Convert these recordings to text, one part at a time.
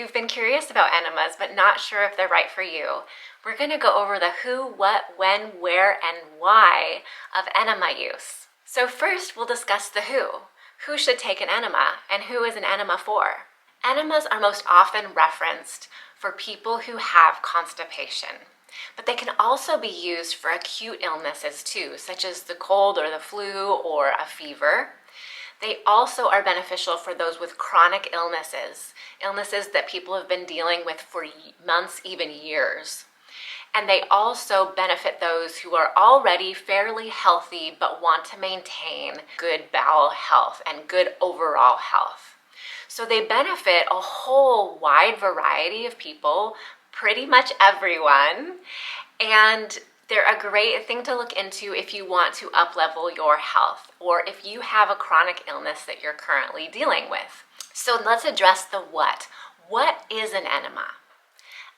you've been curious about enemas but not sure if they're right for you, we're going to go over the who, what, when, where, and why of enema use. So first, we'll discuss the who. Who should take an enema, and who is an enema for? Enemas are most often referenced for people who have constipation, but they can also be used for acute illnesses too, such as the cold or the flu or a fever. They also are beneficial for those with chronic illnesses that people have been dealing with for months, even years. And they also benefit those who are already fairly healthy but want to maintain good bowel health and good overall health. So they benefit a whole wide variety of people, pretty much everyone, and they're a great thing to look into if you want to up-level your health or if you have a chronic illness that you're currently dealing with. So let's address the what. What is an enema?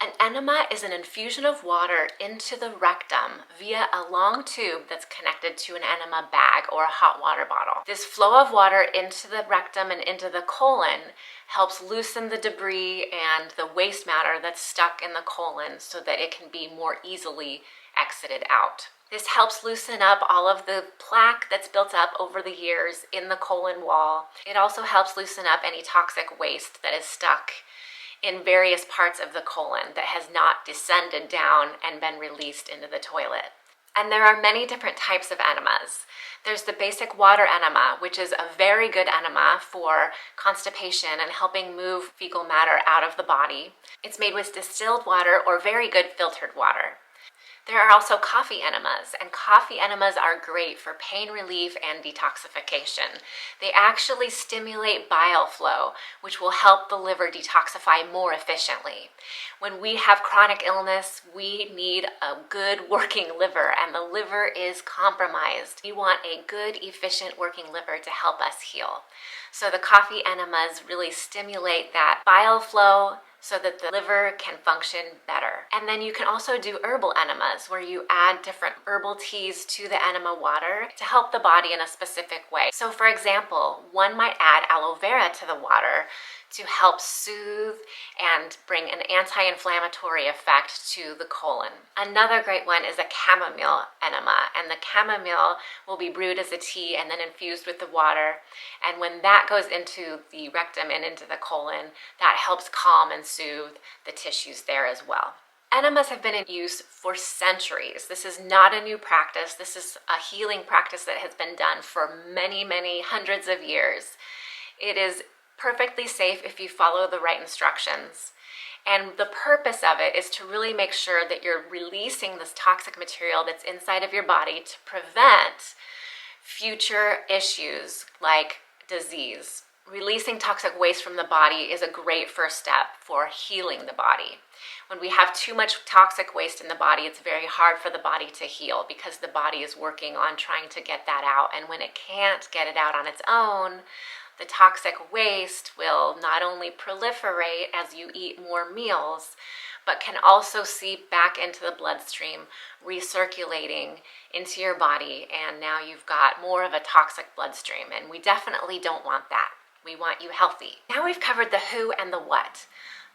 An enema is an infusion of water into the rectum via a long tube that's connected to an enema bag or a hot water bottle. This flow of water into the rectum and into the colon helps loosen the debris and the waste matter that's stuck in the colon so that it can be more easily exited out. This helps loosen up all of the plaque that's built up over the years in the colon wall. It also helps loosen up any toxic waste that is stuck in various parts of the colon that has not descended down and been released into the toilet. And there are many different types of enemas. There's the basic water enema, which is a very good enema for constipation and helping move fecal matter out of the body. It's made with distilled water or very good filtered water. There are also coffee enemas, and coffee enemas are great for pain relief and detoxification. They actually stimulate bile flow, which will help the liver detoxify more efficiently. When we have chronic illness, we need a good working liver, and the liver is compromised. We want a good, efficient working liver to help us heal. So the coffee enemas really stimulate that bile flow so that the liver can function better. And then you can also do herbal enemas where you add different herbal teas to the enema water to help the body in a specific way. So for example, one might add aloe vera to the water to help soothe and bring an anti-inflammatory effect to the colon. Another great one is a chamomile enema, and the chamomile will be brewed as a tea and then infused with the water. And when that goes into the rectum and into the colon, that helps calm and soothe the tissues there as well. Enemas have been in use for centuries. This is not a new practice. This is a healing practice that has been done for many, many hundreds of years. It is perfectly safe if you follow the right instructions. And the purpose of it is to really make sure that you're releasing this toxic material that's inside of your body to prevent future issues like disease. Releasing toxic waste from the body is a great first step for healing the body. When we have too much toxic waste in the body, it's very hard for the body to heal because the body is working on trying to get that out. And when it can't get it out on its own, the toxic waste will not only proliferate as you eat more meals, but can also seep back into the bloodstream, recirculating into your body, and now you've got more of a toxic bloodstream, and we definitely don't want that. We want you healthy. Now we've covered the who and the what.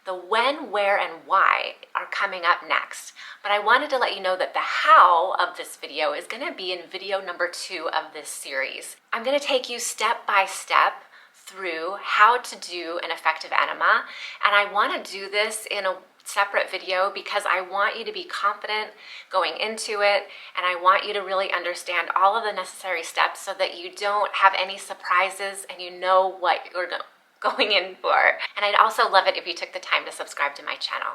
The when, where, and why are coming up next, but I wanted to let you know that the how of this video is going to be in video number 2 of this series. I'm going to take you step by step through how to do an effective enema, and I want to do this in a separate video because I want you to be confident going into it, and I want you to really understand all of the necessary steps so that you don't have any surprises and you know what you're going in for. And I'd also love it if you took the time to subscribe to my channel.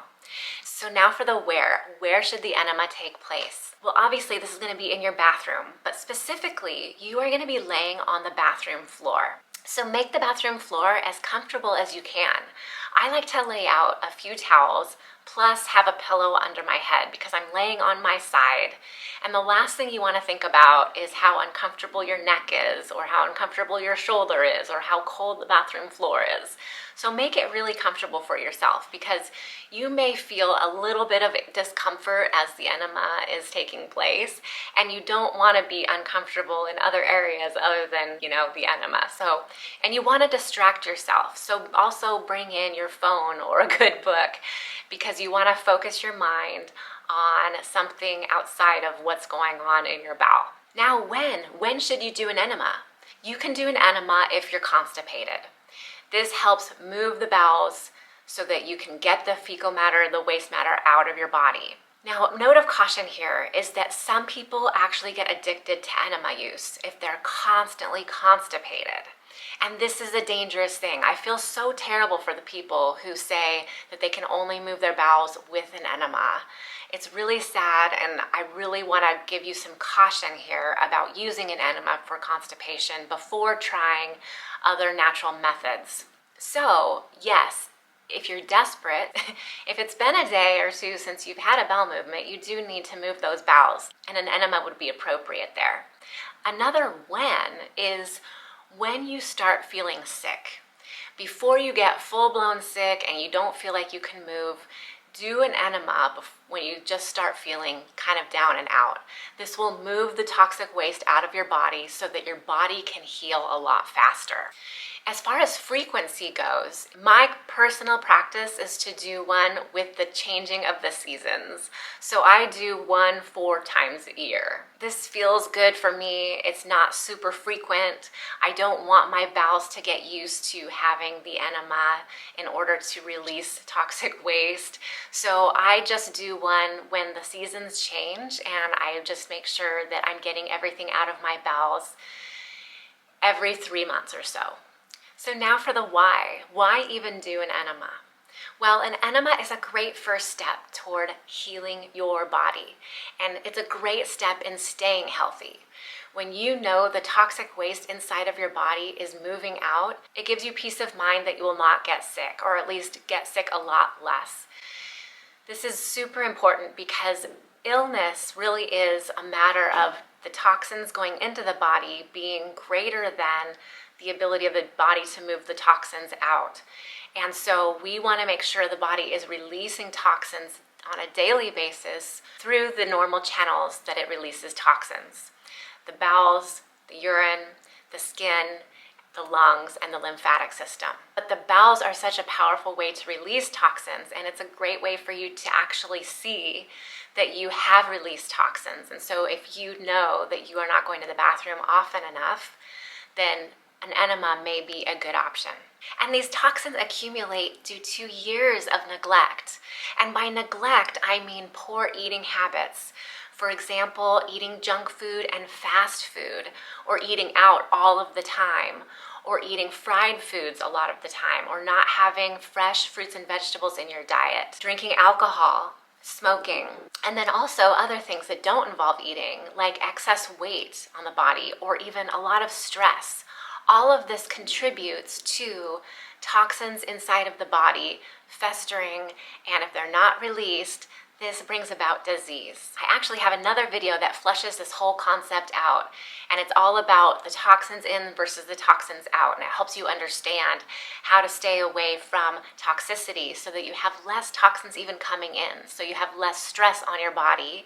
So now for the where. Where should the enema take place? Well, obviously this is going to be in your bathroom, but specifically you are going to be laying on the bathroom floor. So make the bathroom floor as comfortable as you can. I like to lay out a few towels plus have a pillow under my head because I'm laying on my side. And the last thing you want to think about is how uncomfortable your neck is, or how uncomfortable your shoulder is, or how cold the bathroom floor is. So make it really comfortable for yourself because you may feel a little bit of discomfort as the enema is taking place, and you don't want to be uncomfortable in other areas other than, the enema. And you want to distract yourself. So also bring in your your phone or a good book, because you want to focus your mind on something outside of what's going on in your bowel. Now, when should you do an enema? You can do an enema if you're constipated. This helps move the bowels so that you can get the fecal matter, the waste matter out of your body. Now, note of caution here is that some people actually get addicted to enema use if they're constantly constipated. And this is a dangerous thing. I feel so terrible for the people who say that they can only move their bowels with an enema. It's really sad, and I really want to give you some caution here about using an enema for constipation before trying other natural methods. So, yes, if you're desperate, if it's been a day or two since you've had a bowel movement, you do need to move those bowels, and an enema would be appropriate there. Another when is when you start feeling sick. Before you get full-blown sick and you don't feel like you can move, do an enema when you just start feeling kind of down and out. This will move the toxic waste out of your body so that your body can heal a lot faster. As far as frequency goes, my personal practice is to do one with the changing of the seasons. So I do one 4 times a year. This feels good for me. It's not super frequent. I don't want my bowels to get used to having the enema in order to release toxic waste. So I just do one when the seasons change, and I just make sure that I'm getting everything out of my bowels every 3 months or so. So now for the why. Why even do an enema? Well, an enema is a great first step toward healing your body, and it's a great step in staying healthy. When you know the toxic waste inside of your body is moving out, it gives you peace of mind that you will not get sick, or at least get sick a lot less. This is super important because illness really is a matter of the toxins going into the body being greater than the ability of the body to move the toxins out. And so we want to make sure the body is releasing toxins on a daily basis through the normal channels that it releases toxins. The bowels, the urine, the skin, the lungs, and the lymphatic system. But the bowels are such a powerful way to release toxins, and it's a great way for you to actually see that you have released toxins. And so if you know that you are not going to the bathroom often enough, then an enema may be a good option. And these toxins accumulate due to years of neglect. And by neglect, I mean poor eating habits. For example, eating junk food and fast food, or eating out all of the time, or eating fried foods a lot of the time, or not having fresh fruits and vegetables in your diet, drinking alcohol, smoking, and then also other things that don't involve eating, like excess weight on the body, or even a lot of stress. All of this contributes to toxins inside of the body festering, and if they're not released, this brings about disease. I actually have another video that fleshes this whole concept out, and it's all about the toxins in versus the toxins out, and it helps you understand how to stay away from toxicity so that you have less toxins even coming in, so you have less stress on your body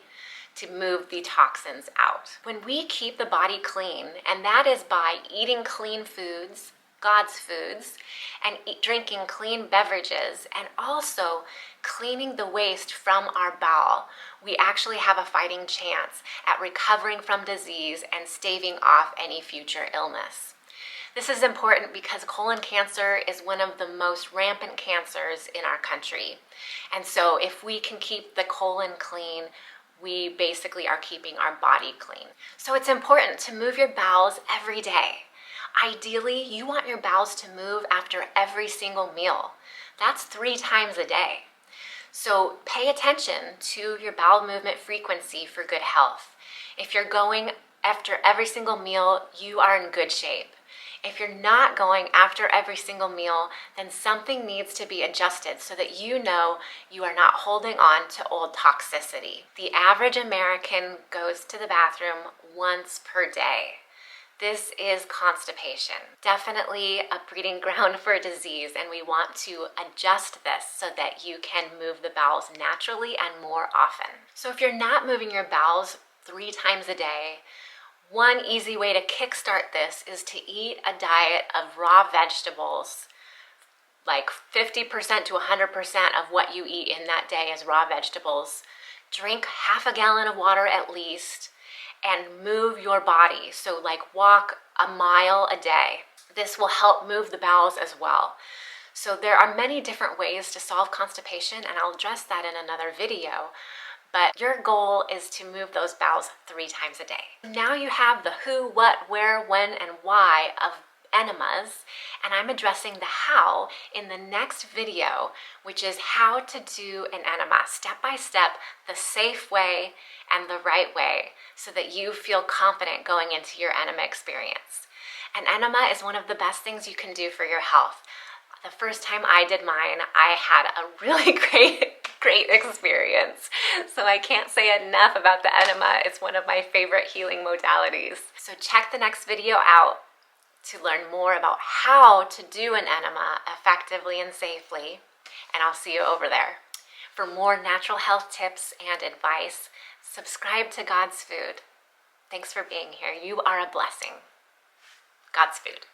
to move the toxins out. When we keep the body clean, and that is by eating clean foods, God's foods, and drinking clean beverages, and also cleaning the waste from our bowel, we actually have a fighting chance at recovering from disease and staving off any future illness. This is important because colon cancer is one of the most rampant cancers in our country. And so if we can keep the colon clean, we basically are keeping our body clean. So it's important to move your bowels every day. Ideally, you want your bowels to move after every single meal. That's 3 times a day. So pay attention to your bowel movement frequency for good health. If you're going after every single meal, you are in good shape. If you're not going after every single meal, then something needs to be adjusted so that you know you are not holding on to old toxicity. The average American goes to the bathroom once per day. This is constipation. Definitely a breeding ground for disease, and we want to adjust this so that you can move the bowels naturally and more often. So if you're not moving your bowels 3 times a day, one easy way to kickstart this is to eat a diet of raw vegetables like 50% to 100% of what you eat in that day is raw vegetables. Drink half a gallon of water at least, and move your body. So like walk a mile a day. This will help move the bowels as well. So there are many different ways to solve constipation, and I'll address that in another video. But your goal is to move those bowels 3 times a day. Now you have the who, what, where, when, and why of enemas, and I'm addressing the how in the next video, which is how to do an enema step by step, the safe way and the right way, so that you feel confident going into your enema experience. An enema is one of the best things you can do for your health. The first time I did mine, I had a really great experience. So I can't say enough about the enema. It's one of my favorite healing modalities. So check the next video out to learn more about how to do an enema effectively and safely, and I'll see you over there. For more natural health tips and advice, subscribe to God's Food. Thanks for being here. You are a blessing. God's Food.